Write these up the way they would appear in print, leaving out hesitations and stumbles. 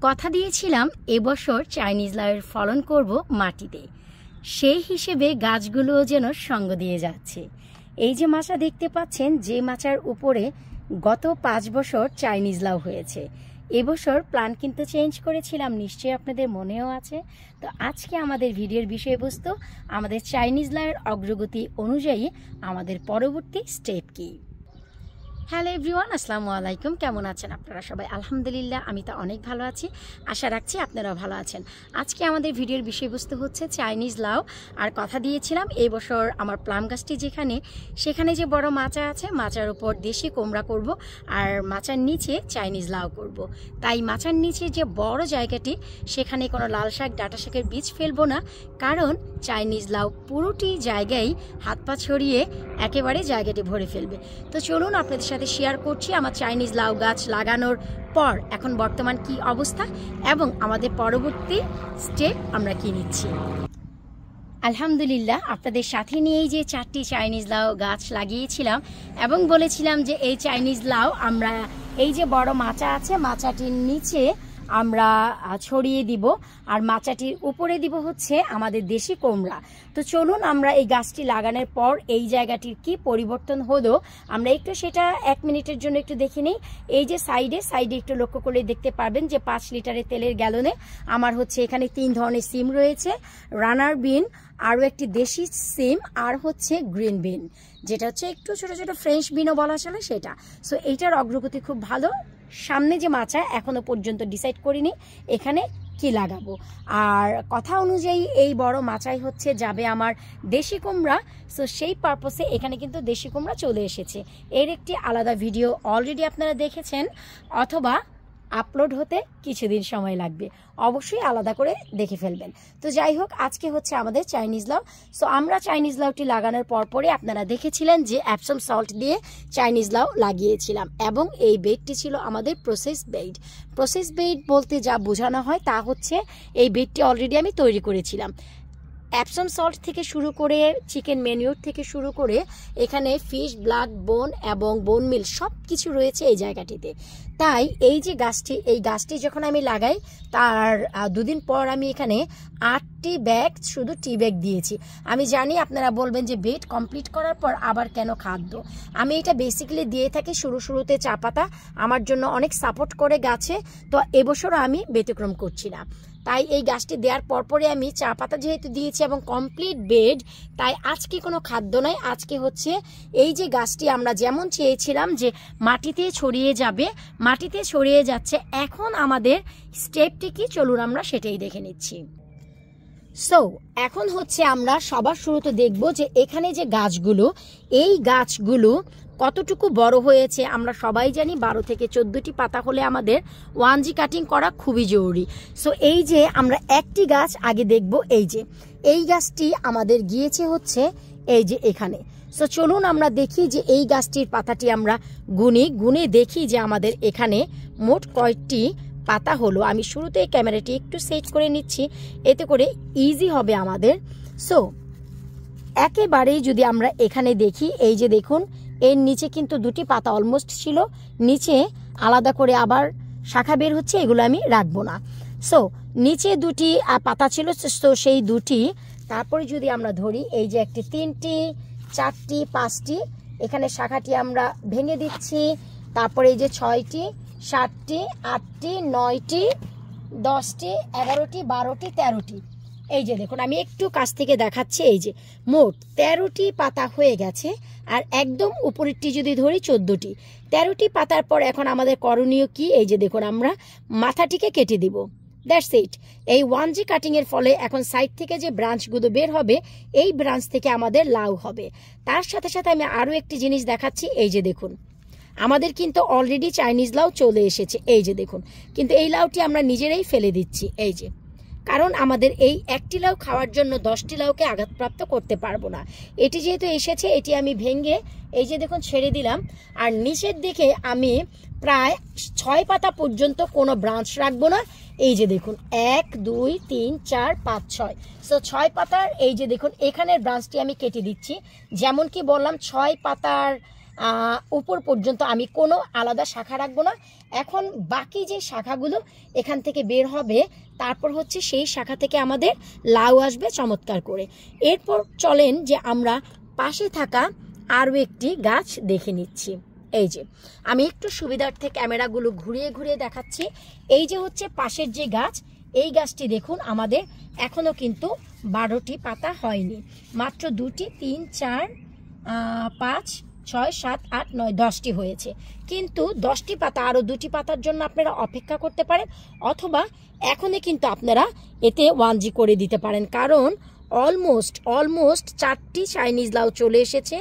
কথা দিয়েছিলাম এবছর চাইনিজ লাউয়ের ফলন করব মাটিতে। সেই হিসেবে গাছগুলো যেন সঙ্গ দিয়ে যাচ্ছে। এই যে মাচা দেখতে পাচ্ছেন, যে মাচার উপরে গত 5 বছর চাইনিজ লাউ হয়েছে। এবছর প্ল্যান কিন্তু চেঞ্জ করেছিলাম, নিশ্চয়ই আপনাদের মনেও আছে। তো আজকে আমাদের ভিডিওর বিষয়বস্তু আমাদের চাইনিজ লাউয়ের অগ্রগতি অনুযায়ী আমাদের পরবর্তী স্টেপ কি। হ্যালো এভরিওয়ান, আসসালামু আলাইকুম। কেমন আছেন আপনারা সবাই? আলহামদুলিল্লাহ, আমি তো অনেক ভালো আছি। আশা রাখছি আপনারাও ভালো আছেন। আজকে আমাদের ভিডিওর বিষয়বস্তু হচ্ছে চাইনিজ লাউ। আর কথা দিয়েছিলাম এই বছর আমার প্লাম গাছটি সেখানে যে বড় মাচা আছে, মাচার উপর দেশি কুমড়া করব, আর মাচার নিচে চাইনিজ লাউ করব। তাই মাচার নিচে যে বড় জায়গাটি, সেখানে কোনো লাল শাক ডাঁটা শাকের বীজ ফেলবো না, কারণ চাইনিজ লাউ পুরোটি জায়গায় হাত পা ছড়িয়ে একেবারে জায়গাটি ভরে ফেলবে। তো চলুন আপনাদের সাথে শেয়ার করছি আমার চাইনিজ লাউ গাছ লাগানোর পর এখন বর্তমান কি অবস্থা এবং আমাদের পরবর্তী স্টেপ আমরা কি নিচ্ছি। আলহামদুলিল্লাহ, আপনাদের সাথে নিয়েই যে 4টি চাইনিজ লাউ গাছ লাগিয়েছিলাম এবং বলেছিলাম যে এই চাইনিজ লাউ আমরা এই যে বড় মাচা আছে, মাচাটির নিচে আমরা ছড়িয়ে দিব, আর মাচাটির উপরে দিব হচ্ছে আমাদের দেশি কুমড়া। তো চলুন আমরা এই গাছটি লাগানোর পর এই জায়গাটির কি পরিবর্তন হলো আমরা একটু সেটা 1 মিনিটের জন্য একটু দেখে নিই। এই যে সাইডে একটু লক্ষ্য করে দেখতে পারবেন যে 5 লিটারের তেলের গ্যালনে আমার হচ্ছে এখানে 3 ধরনের সিম রয়েছে, রানার বিন, আরও একটি দেশি সিম, আর হচ্ছে গ্রিন বিন, যেটা হচ্ছে একটু ছোট ছোট ফ্রেঞ্চ বিনও বলা চলে সেটা। সো এইটার অগ্রগতি খুব ভালো। সামনে যে মাচা এখনো পর্যন্ত ডিসাইড করিনি এখানে কি লাগাবো। আর কথা অনুযায়ী এই বড় মাচাই হচ্ছে যাবে আমার দেশি কুমড়া। সো সেই পারপসে এখানে কিন্তু দেশি কুমড়া চলে এসেছে। এর একটি আলাদা ভিডিও অলরেডি আপনারা দেখেছেন, অথবা আপলোড হতে কিছুদিন সময় লাগবে, অবশ্যই আলাদা করে দেখে ফেলবেন। তো যাই হোক, আজকে হচ্ছে আমাদের চাইনিজ লাউ। সো আমরা চাইনিজ লাউটি লাগানোর পরে আপনারা দেখেছিলেন যে অ্যাপসম সল্ট দিয়ে চাইনিজ লাউ লাগিয়েছিলাম, এবং এই বেডটি ছিল আমাদের প্রসেস বেড। প্রসেস বেড বলতে যা বোঝানো হয় তা হচ্ছে এই বেডটি অলরেডি আমি তৈরি করেছিলাম। অ্যাপসম সল্ট থেকে শুরু করে চিকেন ম্যানিউর থেকে শুরু করে এখানে ফিশ ব্লাড বোন এবং বোন মিল সব কিছু রয়েছে এই জায়গাটিতে। তাই এই যে গাছটি, এই গাছটি যখন আমি লাগাই তার 2 দিন পর আমি এখানে 8টি ব্যাগ শুধু টি ব্যাগ দিয়েছি। আমি জানি আপনারা বলবেন যে বেড কমপ্লিট করার পর আবার কেন খাদ্য। আমি এটা বেসিক্যালি দিয়ে থাকি শুরুতে চা পাতা আমার জন্য অনেক সাপোর্ট করে গাছে। তো এবছরও আমি ব্যতিক্রম করছি না। তাই এই গাছটি দেওয়ার পরে আমি চা পাতা যেহেতু দিয়েছি এবং কমপ্লিট বেড, তাই আজকে কোনো খাদ্য নয়। আজকে হচ্ছে এই যে গাছটি আমরা যেমন চেয়েছিলাম যে মাটিতে ছড়িয়ে যাবে, মাটিতে ছড়িয়ে যাচ্ছে। এখন আমাদের স্টেপটি কি, চলুন আমরা সেটাই দেখে নিচ্ছি। সো এখন হচ্ছে আমরা সবার শুরুতে দেখব যে এখানে যে গাছগুলো, এই গাছগুলো কতটুকু বড় হয়েছে। আমরা সবাই জানি 12 থেকে 14টি পাতা হলে আমাদের 1G কাটিং করা খুবই জরুরি। সো এই যে আমরা একটি গাছ আগে দেখব, এই যে এই গাছটি আমাদের গিয়েছে হচ্ছে এই যে এখানে। সো চলুন আমরা দেখি যে এই গাছটির পাতাটি আমরা গুনে দেখি যে আমাদের এখানে মোট কয়টি পাতা হলো। আমি শুরুতে ক্যামেরাটি একটু সেট করে নিচ্ছি, এতে করে ইজি হবে আমাদের। সো একেবারেই যদি আমরা এখানে দেখি, এই যে দেখুন এর নিচে কিন্তু 2টি পাতা অলমোস্ট ছিল, নিচে আলাদা করে আবার শাখা বের হচ্ছে, এগুলো আমি রাখবো না। সো নিচে 2টি পাতা ছিল, তো সেই 2টি। তারপরে যদি আমরা ধরি এই যে একটি 3টি 4টি 5টি, এখানে শাখাটি আমরা ভেঙে দিচ্ছি। তারপরে এই যে 6টি 7টি 8টি 9টি 10টি 11টি 12টি 13টি। এই যে দেখুন আমি একটু কাছ থেকে দেখাচ্ছি, এই যে মোট 13টি পাতা হয়ে গেছে। আর একদম উপরেরটি যদি ধরি 14টি। 13টি পাতার পর এখন আমাদের করণীয় কি, এই যে দেখুন আমরা মাথাটিকে কেটে দিব। That's it. এই 1G কাটিং এর ফলে এখন সাইড থেকে যে ব্রাঞ্চগুলো বের হবে, এই ব্রাঞ্চ থেকে আমাদের লাউ হবে। তার সাথে সাথে আমি আরও একটি জিনিস দেখাচ্ছি, এই যে দেখুন আমাদের কিন্তু অলরেডি চাইনিজ লাউ চলে এসেছে। এই যে দেখুন, কিন্তু এই লাউটি আমরা নিজেরাই ফেলে দিচ্ছি, এই যে, কারণ আমাদের এই একটি লাউ খাওয়ার জন্য 10টি লাউকে আঘাতপ্রাপ্ত করতে পারবো না। এটি যেহেতু এসেছে, এটি আমি ভেঙে এই যে দেখুন ছেড়ে দিলাম। আর নিচের দিকে আমি প্রায় 6 পাতা পর্যন্ত কোনো ব্রাঞ্চ রাখবো না। এই যে দেখুন 1 2 3 4 5 6। সো 6 পাতার এই যে দেখুন এখানের ব্রাঞ্চটি আমি কেটে দিচ্ছি। যেমন কি বললাম 6 পাতার উপর পর্যন্ত আমি কোনো আলাদা শাখা রাখবো না। এখন বাকি যে শাখাগুলো এখান থেকে বের হবে, তারপর হচ্ছে সেই শাখা থেকে আমাদের লাউ আসবে চমৎকার করে। এরপর চলেন যে আমরা পাশে থাকা আরও একটি গাছ দেখে নিচ্ছি। এই যে আমি একটু সুবিধার্থে ক্যামেরাগুলো ঘুরিয়ে ঘুরিয়ে দেখাচ্ছি। এই যে হচ্ছে পাশের যে গাছ, এই গাছটি দেখুন আমাদের এখনও কিন্তু 12টি পাতা হয়নি, মাত্র 2টি, 3, 4, 5, 6, 7, 8, 9, 10টি হয়েছে। কিন্তু 10টি পাতা, আরও 2টি পাতার জন্য আপনারা অপেক্ষা করতে পারেন, অথবা এখনই কিন্তু আপনারা এতে 1G করে দিতে পারেন, কারণ অলমোস্ট 4টি চাইনিজ লাউ চলে এসেছে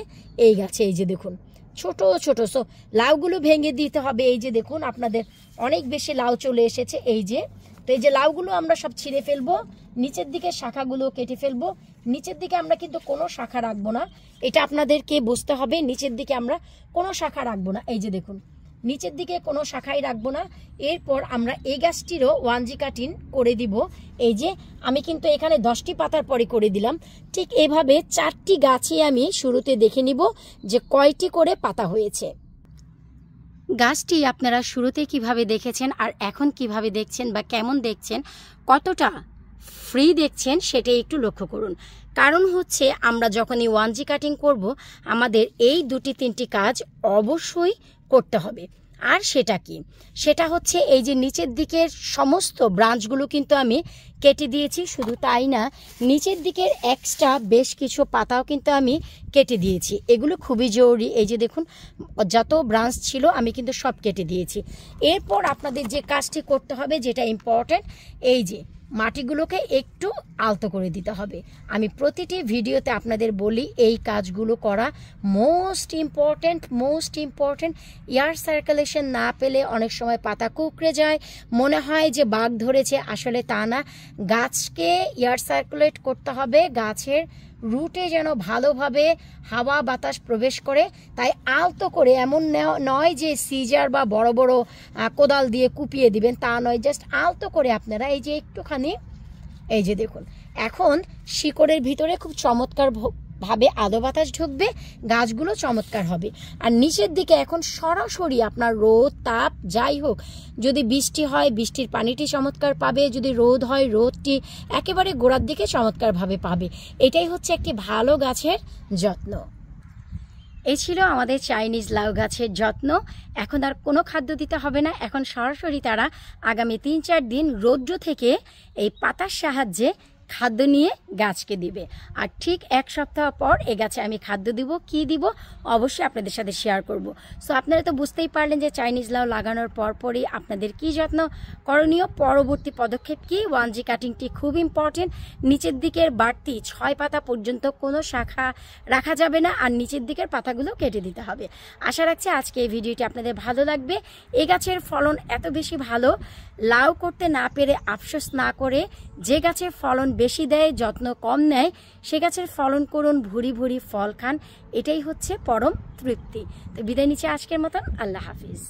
এই গাছে। এই যে দেখুন ছোট ছোট, সো লাউগুলো ভেঙে দিতে হবে। এই যে দেখুন আপনাদের অনেক বেশি লাউ চলে এসেছে। এই যে, তো এই যে লাউগুলো আমরা সব ছিঁড়ে ফেলবো, নিচের দিকে শাখাগুলো কেটে ফেলবো। নিচের দিকে আমরা কিন্তু কোনো শাখা রাখবো না, এটা আপনাদেরকে বুঝতে হবে। নিচের দিকে আমরা কোনো শাখা রাখবো না, এই যে দেখুন নিচের দিকে কোনো শাখাই রাখবো না। এরপর আমরা এই গাছটিরও 1G কাটিং করে দিব। এই যে আমি কিন্তু এখানে 10টি পাতার পরে করে দিলাম। ঠিক এভাবে 4টি গাছে আমি শুরুতে দেখে নিব যে কয়টি করে পাতা হয়েছে। গাছটি আপনারা শুরুতে কিভাবে দেখেছেন আর এখন কিভাবে দেখছেন বা কেমন দেখছেন, কতটা ফ্রি দেখছেন, সেটাই একটু লক্ষ্য করুন। কারণ হচ্ছে আমরা যখনই 1G কাটিং করব, আমাদের এই 2-3টি কাজ অবশ্যই করতে হবে। আর সেটা কি, সেটা হচ্ছে এই যে নিচের দিকের সমস্ত ব্রাঞ্চগুলো কিন্তু আমি কেটে দিয়েছি। শুধু তাই না, নিচের দিকের এক্সট্রা বেশ কিছু পাতাও কিন্তু আমি কেটে দিয়েছি। এগুলো খুবই জরুরি। এই যে দেখুন যত ব্রাঞ্চ ছিল আমি কিন্তু সব কেটে দিয়েছি। এরপর আপনাদের যে কাজটি করতে হবে, যেটা ইম্পর্ট্যান্ট, এই যে মাটিগুলোকে একটু আলতো করে দিতে হবে। আমি প্রতিটি ভিডিওতে আপনাদের বলি এই কাজগুলো করা মোস্ট ইম্পর্ট্যান্ট। এয়ার সার্কুলেশন না পেলে অনেক সময় পাতা কুঁকড়ে যায়, মনে হয় যে বাঘ ধরেছে, আসলে তা না। গাছকে এয়ার সার্কুলেট করতে হবে, গাছের রুটে যেন ভালোভাবে হাওয়া বাতাস প্রবেশ করে। তাই আলতো করে, এমন নয় যে সিজার বা বড় বড় কোদাল দিয়ে কুপিয়ে দিবেন, তা নয়, জাস্ট আলতো করে আপনারা এই যে একটুখানি, এই যে দেখুন এখন শিকড়ের ভিতরে খুব চমৎকার ভাবে আলো বাতাস ঢুকবে, গাছগুলো চমৎকার হবে। আর নিচের দিকে এখন সরাসরি আপনার রোদ তাপ যাই হোক, যদি বৃষ্টি হয় বৃষ্টির পানিটি চমৎকার পাবে, যদি রোদ হয় রোদটি একেবারে গোড়ার দিকে চমৎকারভাবে পাবে। এটাই হচ্ছে একটি ভালো গাছের যত্ন। এই ছিল আমাদের চাইনিজ লাউ গাছের যত্ন। এখন আর কোনো খাদ্য দিতে হবে না, এখন সরাসরি তারা আগামী 3-4 দিন রৌদ্র থেকে এই পাতার সাহায্যে খাদ্য নিয়ে গাছকে দিবে। আর ঠিক 1 সপ্তাহ পর এ গাছে আমি খাদ্য দিব, কি দিব অবশ্যই আপনাদের সাথে শেয়ার করব। সো আপনারা তো বুঝতেই পারলেন যে চাইনিজ লাউ লাগানোর পরপরই আপনাদের কি যত্ন করণীয়, পরবর্তী পদক্ষেপ কি। 1G কাটিংটি খুব ইম্পর্টেন্ট। নিচের দিকের বাড়তি 6 পাতা পর্যন্ত কোনো শাখা রাখা যাবে না, আর নিচের দিকের পাতাগুলো কেটে দিতে হবে। আশা রাখছি আজকে এই ভিডিওটি আপনাদের ভালো লাগবে। এই গাছের ফলন এত বেশি ভালো, লাউ করতে না পেরে আফসোস না করে, যে গাছের ফলন বেশি দেয় যত্ন কম নেয়, সে গাছের ফলন করুন, ভুরি ভুরি ফল খান, এটাই হচ্ছে পরম তৃপ্তি। তো বিদায় নিচ্ছি আজকের মতন, আল্লাহ হাফিজ।